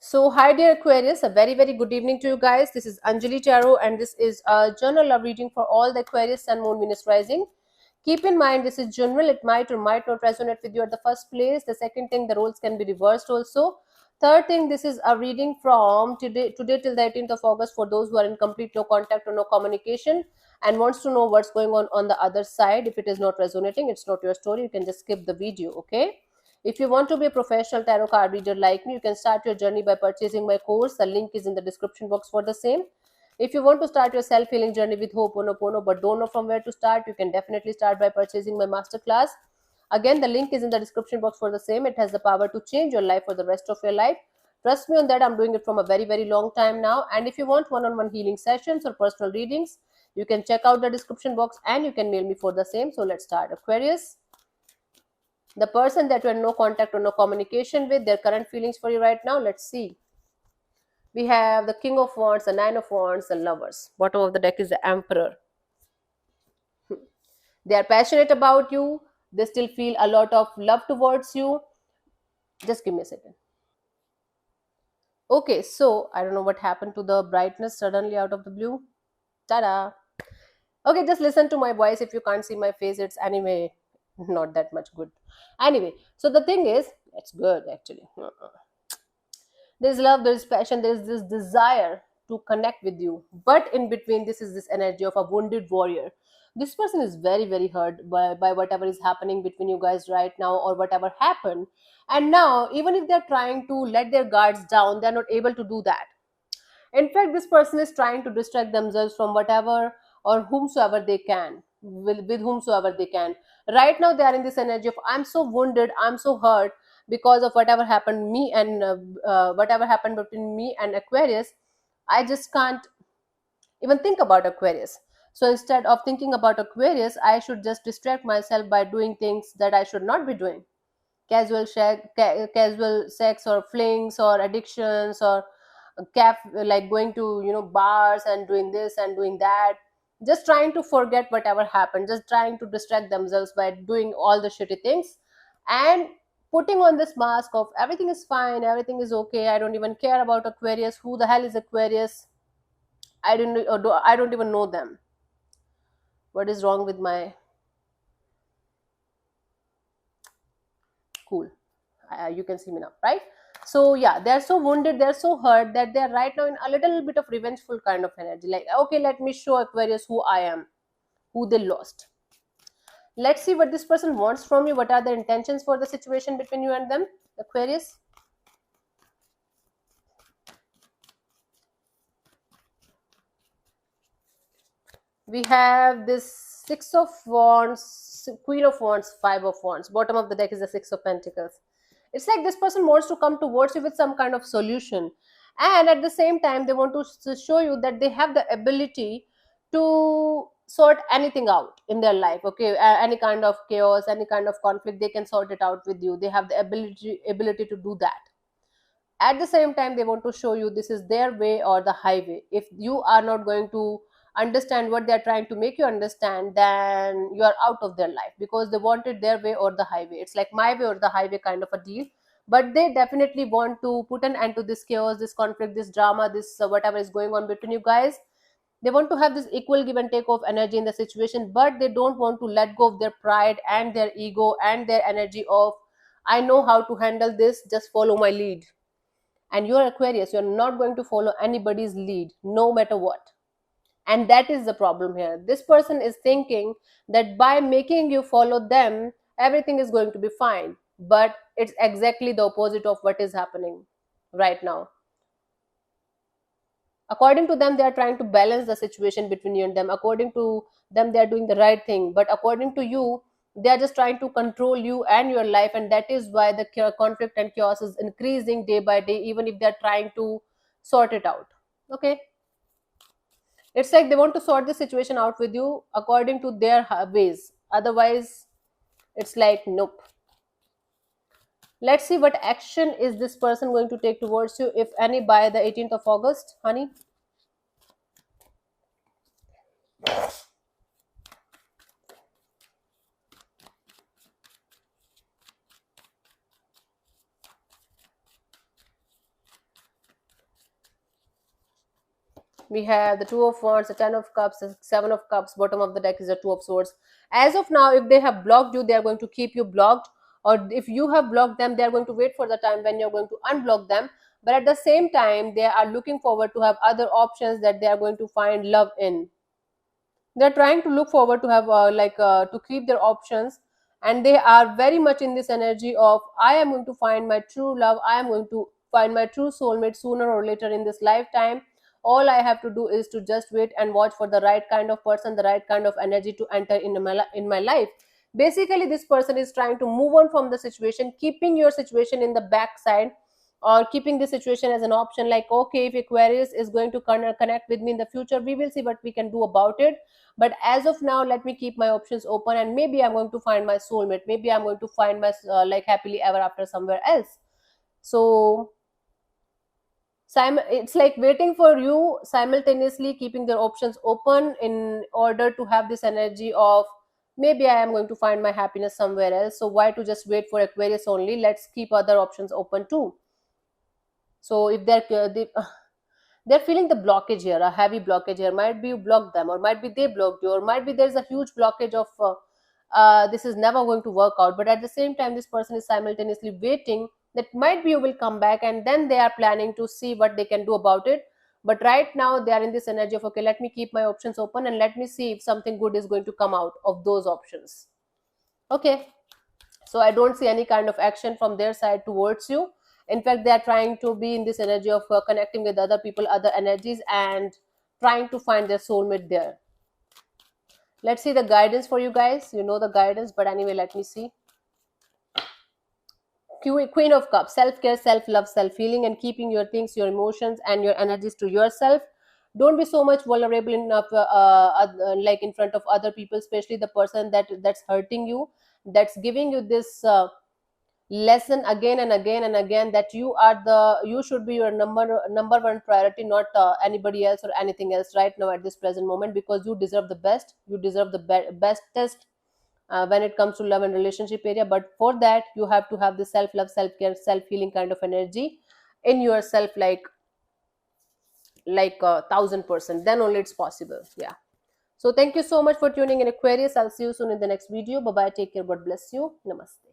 So, hi dear Aquarius, a very good evening to you guys. This is Anjali Tarot, and this is a journal love reading for all the Aquarius Sun, Moon, Venus rising. Keep in mind, this is general, it might or might not resonate with you at the first place. The second thing, the roles can be reversed also. Third thing, this is a reading from today till the 18th of August for those who are in complete no contact or no communication and wants to know what's going on the other side. If it is not resonating, it's not your story. You can just skip the video, okay? If you want to be a professional tarot card reader like me, you can start your journey by purchasing my course. The link is in the description box for the same. If you want to start your self-healing journey with Ho'oponopono but don't know from where to start, you can definitely start by purchasing my masterclass. Again, the link is in the description box for the same. It has the power to change your life for the rest of your life. Trust me on that. I'm doing it from a very long time now. And if you want one-on-one healing sessions or personal readings, you can check out the description box and you can mail me for the same. So let's start. Aquarius, the person that you're in no contact or no communication with, their current feelings for you right now. Let's see. We have the King of Wands, the Nine of Wands, the Lovers. Bottom of the deck is the Emperor. They are passionate about you. They still feel a lot of love towards you. Just give me a second. Okay, so I don't know what happened to the brightness suddenly out of the blue. Ta-da! Okay, just listen to my voice. If you can't see my face, it's anyway not that much good. Anyway, so the thing is, it's good actually. There's love, there's passion, there's this desire to connect with you, but in between this is this energy of a wounded warrior. This person is very hurt by whatever is happening between you guys right now or whatever happened, and now even if they're trying to let their guards down, they're not able to do that. In fact, this person is trying to distract themselves from whatever or whomsoever they can, with whomsoever they can. Right now, they are in this energy of I'm so wounded, I'm so hurt because of whatever happened me and whatever happened between me and Aquarius. I just can't even think about Aquarius. So instead of thinking about Aquarius, I should just distract myself by doing things that I should not be doing. Casual sex or flings or addictions or like going to bars and doing this and doing that, just trying to forget whatever happened, just trying to distract themselves by doing all the shitty things and putting on this mask of everything is fine, everything is okay, I don't even care about Aquarius, who the hell is Aquarius, I don't even know them, what is wrong with my cool. You can see me now, right? So yeah, they're so wounded, they're so hurt that they're right now in a little bit of revengeful kind of energy, like okay, let me show Aquarius who I am, who they lost. Let's see what this person wants from you, what are their intentions for the situation between you and them, Aquarius. We have this Six of Wands, Queen of Wands, Five of Wands. Bottom of the deck is the Six of Pentacles. It's like this person wants to come towards you with some kind of solution, and at the same time they want to show you that they have the ability to sort anything out in their life. Okay, any kind of chaos, any kind of conflict, they can sort it out with you. They have the ability to do that. At the same time, they want to show you this is their way or the highway. If you are not going to understand what they are trying to make you understand, then you are out of their life, because they want it their way or the highway. It's like my way or the highway kind of a deal. But they definitely want to put an end to this chaos, this conflict, this drama, this whatever is going on between you guys. They want to have this equal give and take of energy in the situation, but they don't want to let go of their pride and their ego and their energy of I know how to handle this, just follow my lead. And you're Aquarius, you're not going to follow anybody's lead no matter what. And that is the problem here. This person is thinking that by making you follow them, everything is going to be fine, but it's exactly the opposite of what is happening right now. According to them, they are trying to balance the situation between you and them. According to them, they are doing the right thing, but according to you, they are just trying to control you and your life, and that is why the conflict and chaos is increasing day by day, even if they are trying to sort it out. Okay, it's like they want to sort the situation out with you according to their ways. Otherwise, it's like nope. Let's see what action is this person going to take towards you, if any, by the 18th of August, honey. We have the Two of Wands, the Ten of Cups, the Seven of Cups. Bottom of the deck is the Two of Swords. As of now, if they have blocked you, they are going to keep you blocked. Or if you have blocked them, they are going to wait for the time when you're going to unblock them. But at the same time, they are looking forward to have other options that they are going to find love in. They're trying to look forward to have to keep their options, and they are very much in this energy of, I am going to find my true love, I am going to find my true soulmate sooner or later in this lifetime. All I have to do is to just wait and watch for the right kind of person, the right kind of energy to enter in my life. Basically, this person is trying to move on from the situation, keeping your situation in the backside, or keeping the situation as an option, like, okay, if Aquarius is going to connect with me in the future, we will see what we can do about it. But as of now, let me keep my options open, and maybe I'm going to find my soulmate, maybe I'm going to find my happily ever after somewhere else. So it's like waiting for you, simultaneously keeping their options open in order to have this energy of, maybe I am going to find my happiness somewhere else. So why to just wait for Aquarius only? Let's keep other options open too. So if they're feeling the blockage here, a heavy blockage here, might be you blocked them, or might be they blocked you, or might be there's a huge blockage of this is never going to work out. But at the same time, this person is simultaneously waiting that might be you will come back, and then they are planning to see what they can do about it. But right now they are in this energy of, okay, let me keep my options open and let me see if something good is going to come out of those options. Okay, so I don't see any kind of action from their side towards you. In fact, they are trying to be in this energy of connecting with other people, other energies, and trying to find their soulmate there. Let's see the guidance for you guys. You know the guidance, but anyway, let me see. Queen of Cups, self-care, self-love, self-healing, and keeping your things, your emotions, and your energies to yourself. Don't be so much vulnerable enough, like in front of other people, especially the person that's hurting you, that's giving you this lesson again and again and again, that you should be your number one priority, not anybody else or anything else right now at this present moment, because you deserve the best, you deserve the bestest when it comes to love and relationship area. But for that, you have to have the self love, self care, self healing kind of energy in yourself, like 1,000%, then only it's possible. Yeah. So thank you so much for tuning in, Aquarius. I'll see you soon in the next video. Bye bye, take care, God bless you, namaste.